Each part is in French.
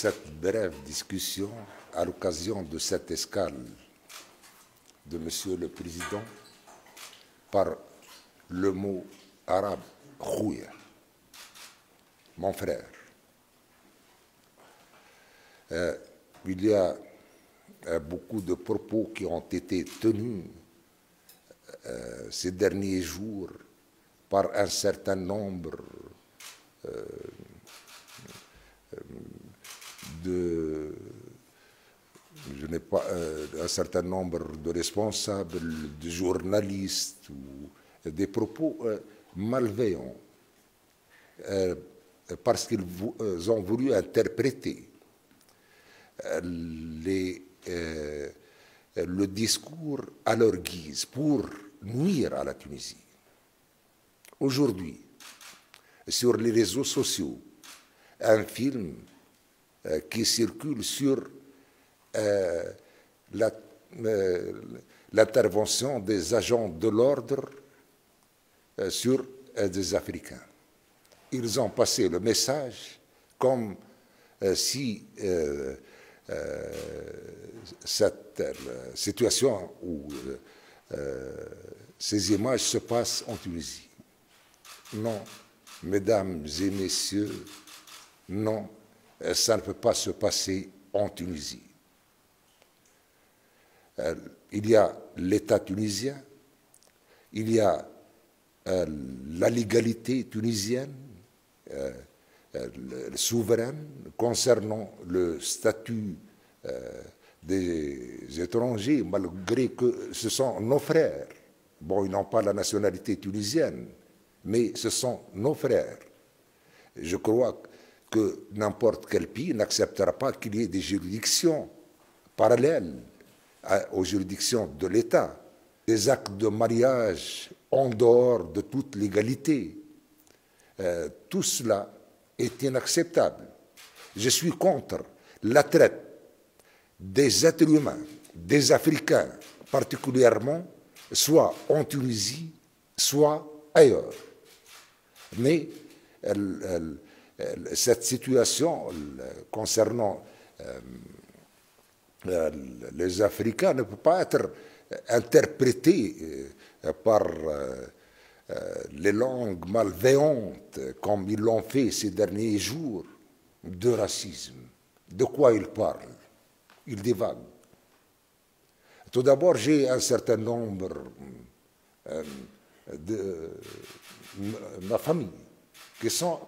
cette brève discussion à l'occasion de cette escale de Monsieur le Président par le mot arabe « khouya », mon frère. Il y a beaucoup de propos qui ont été tenus ces derniers jours par un certain nombre un certain nombre de responsables, de journalistes, ou des propos malveillants, parce qu'ils ont voulu interpréter le discours à leur guise pour nuire à la Tunisie. Aujourd'hui, sur les réseaux sociaux, un film qui circule sur l'intervention des agents de l'ordre sur des Africains. Ils ont passé le message comme si cette situation où ces images se passent en Tunisie. Non, mesdames et messieurs, non, ça ne peut pas se passer en Tunisie. Il y a l'État tunisien, il y a la légalité tunisienne, souveraine, concernant le statut des étrangers, malgré que ce sont nos frères. Bon, ils n'ont pas la nationalité tunisienne, mais ce sont nos frères. Je crois que n'importe quel pays n'acceptera pas qu'il y ait des juridictions parallèles aux juridictions de l'État, des actes de mariage en dehors de toute légalité. Tout cela est inacceptable. Je suis contre la traite des êtres humains, des Africains particulièrement, soit en Tunisie, soit ailleurs. Mais cette situation concernant les Africains ne peut pas être interprétée par les langues malveillantes, comme ils l'ont fait ces derniers jours, de racisme. De quoi ils parlent? Ils divaguent. Tout d'abord, j'ai un certain nombre de ma famille qui sont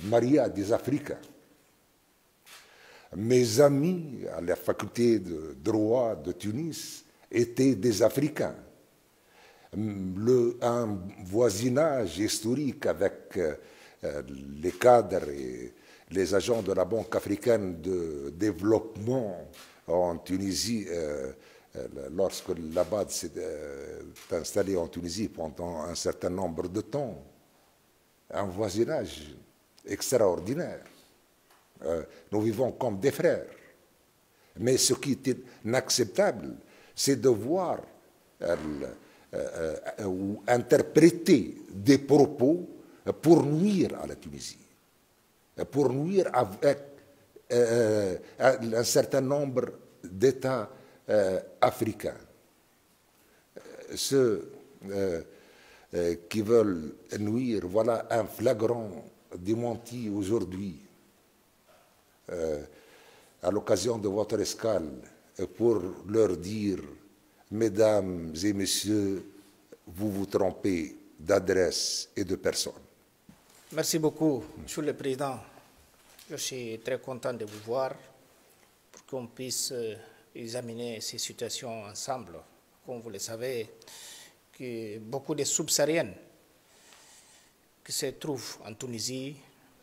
mariés à des Africains. Mes amis à la faculté de droit de Tunis étaient des Africains. Un voisinage historique avec les cadres et les agents de la Banque africaine de développement en Tunisie, lorsque l'ABAD s'est installé en Tunisie pendant un certain nombre de temps. Un voisinage extraordinaire. Nous vivons comme des frères. Mais ce qui est inacceptable, c'est de voir ou interpréter des propos pour nuire à la Tunisie, pour nuire avec un certain nombre d'États africains. Ceux qui veulent nuire, voilà un flagrant démenti aujourd'hui à l'occasion de votre escale pour leur dire: mesdames et messieurs, vous vous trompez d'adresse et de personne. Merci beaucoup, Monsieur le Président. Je suis très content de vous voir pour qu'on puisse examiner ces situations ensemble. Comme vous le savez, que beaucoup de subsahariennes qui se trouvent en Tunisie,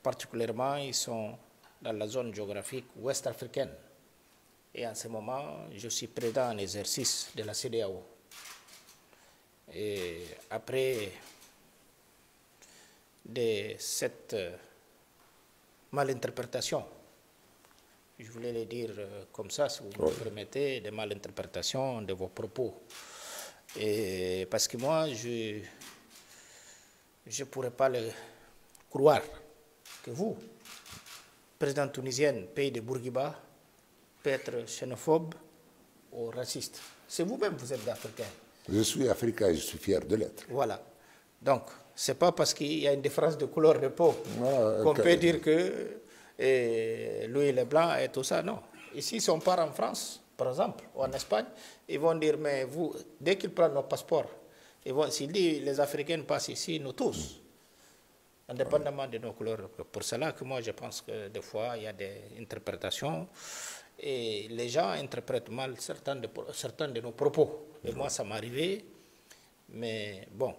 particulièrement, ils sont dans la zone géographique ouest-africaine. Et en ce moment, je suis président en exercice de la CEDEAO. Et après de cette malinterprétation, je voulais le dire comme ça, si vous me permettez, de malinterprétation de vos propos. Et parce que moi, je ne pourrais pas le croire que vous, président tunisien, pays de Bourguiba, peut être xénophobe ou raciste. C'est vous-même, vous êtes africain. Je suis africain et je suis fier de l'être. Voilà. Donc, ce n'est pas parce qu'il y a une différence de couleur de peau qu'on peut dire que lui, il est blanc et tout ça. Non. Ici, si on part en France, par exemple, ou en Espagne, ils vont dire, mais vous, dès qu'ils prennent nos passeports, s'ils disent les Africains passent ici, nous tous, indépendamment de nos couleurs. Pour cela que moi, je pense que des fois, il y a des interprétations et les gens interprètent mal certains de nos propos. Et moi, ça m'est arrivé. Mais bon,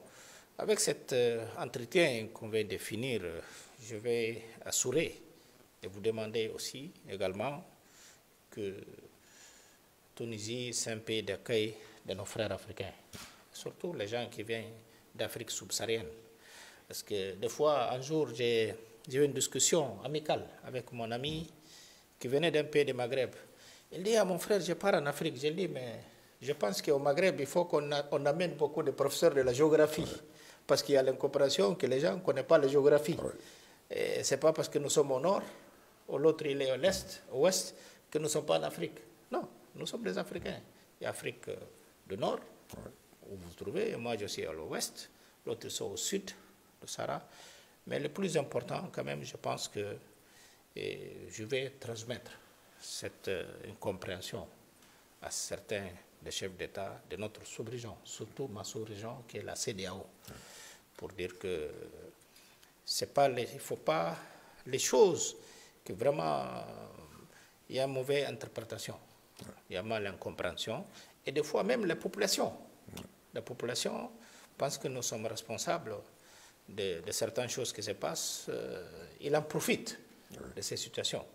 avec cet entretien qu'on vient de finir, je vais assurer et vous demander aussi également que Tunisie, c'est un pays d'accueil de nos frères africains, surtout les gens qui viennent d'Afrique subsaharienne. Parce que des fois, un jour, j'ai eu une discussion amicale avec mon ami qui venait d'un pays du Maghreb. Il dit à mon frère, je pars en Afrique. J'ai dit, mais je pense qu'au Maghreb, il faut qu'on amène beaucoup de professeurs de la géographie. Parce qu'il y a l'incompréhension que les gens ne connaissent pas la géographie. Ce n'est pas parce que nous sommes au nord, ou l'autre il est à l'est, au ouest, que nous ne sommes pas en Afrique. Non, nous sommes des Africains. Il y a l'Afrique du nord, où vous vous trouvez, et moi je suis à l'ouest, l'autre ils sont au sud, le Sahara. Mais le plus important, quand même, je pense que je vais transmettre cette incompréhension à certains des chefs d'État de notre sous-région, surtout ma sous-région qui est la CEDEAO, pour dire que c'est pas il ne faut pas les choses que vraiment il y a une mauvaise interprétation, il y a mal incompréhension, et des fois même la population pense que nous sommes responsables de certaines choses qui se passent, il en profite de ces situations.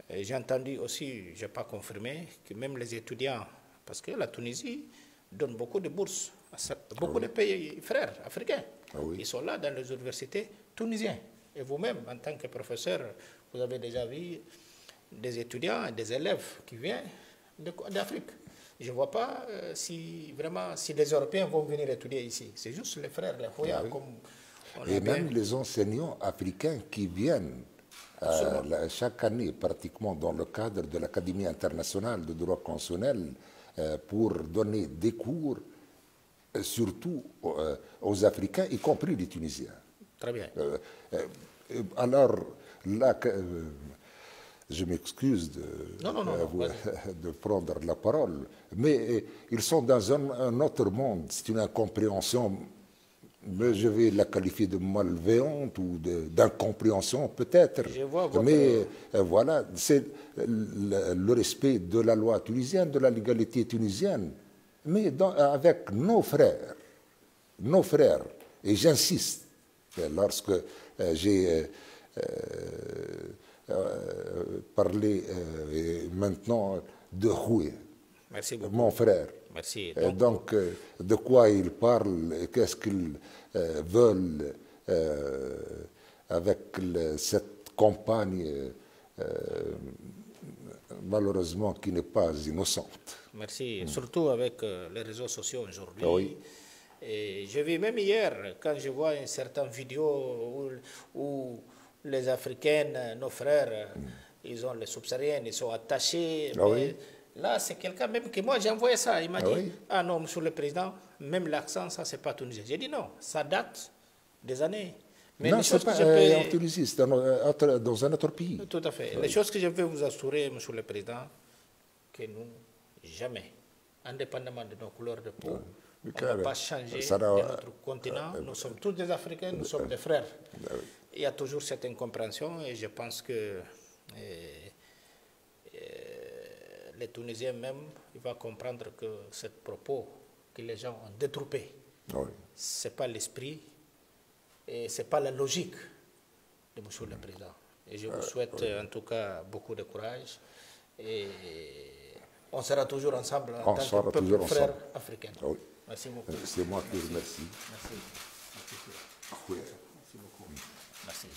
J'ai entendu aussi, je n'ai pas confirmé, que même les étudiants, parce que la Tunisie donne beaucoup de bourses à beaucoup de pays frères africains. Ils sont là dans les universités tunisiennes. Et vous-même, en tant que professeur, vous avez déjà vu des étudiants et des élèves qui viennent d'Afrique. Je ne vois pas si les Européens vont venir étudier ici. C'est juste les frères, les Foya. Et même les enseignants africains qui viennent chaque année, pratiquement dans le cadre de l'Académie internationale de droit constitutionnel, pour donner des cours, surtout aux Africains, y compris les Tunisiens. Très bien. Alors, là, je m'excuse de prendre la parole, mais ils sont dans un autre monde. C'est une incompréhension, mais je vais la qualifier de malveillante ou d'incompréhension peut-être. Mais voilà, c'est le respect de la loi tunisienne, de la légalité tunisienne, mais avec nos frères, et j'insiste, lorsque j'ai parlé maintenant de Houé, mon frère. Merci. Donc, de quoi ils parlent et qu'est-ce qu'ils veulent avec cette campagne, malheureusement, qui n'est pas innocente. Merci. Surtout avec les réseaux sociaux aujourd'hui. Oui. Et je vis même hier, quand je vois une certaine vidéo où les Africains, nos frères, ils ont les subsahariens, ils sont attachés. Là, c'est quelqu'un même que moi, j'ai envoyé ça. Il m'a dit, ah non, monsieur le président, même l'accent, ça, c'est pas tunisien. J'ai dit non, ça date des années. Mais non, c'est pas en Tunisie, c'est dans un autre pays. Tout à fait. Les choses que je veux vous assurer, monsieur le président, que nous, jamais, indépendamment de nos couleurs de peau, on ne va pas changer de notre continent. Nous sommes tous des Africains, nous sommes des frères. Il y a toujours cette incompréhension et je pense que les Tunisiens même, ils vont comprendre que ce propos que les gens ont détroupé, ce n'est pas l'esprit et ce n'est pas la logique de monsieur le président. Et je vous souhaite en tout cas beaucoup de courage et on sera toujours ensemble en tant que peuple frère africain. Merci beaucoup. C'est moi qui vous remercie. Merci. Merci beaucoup. Merci.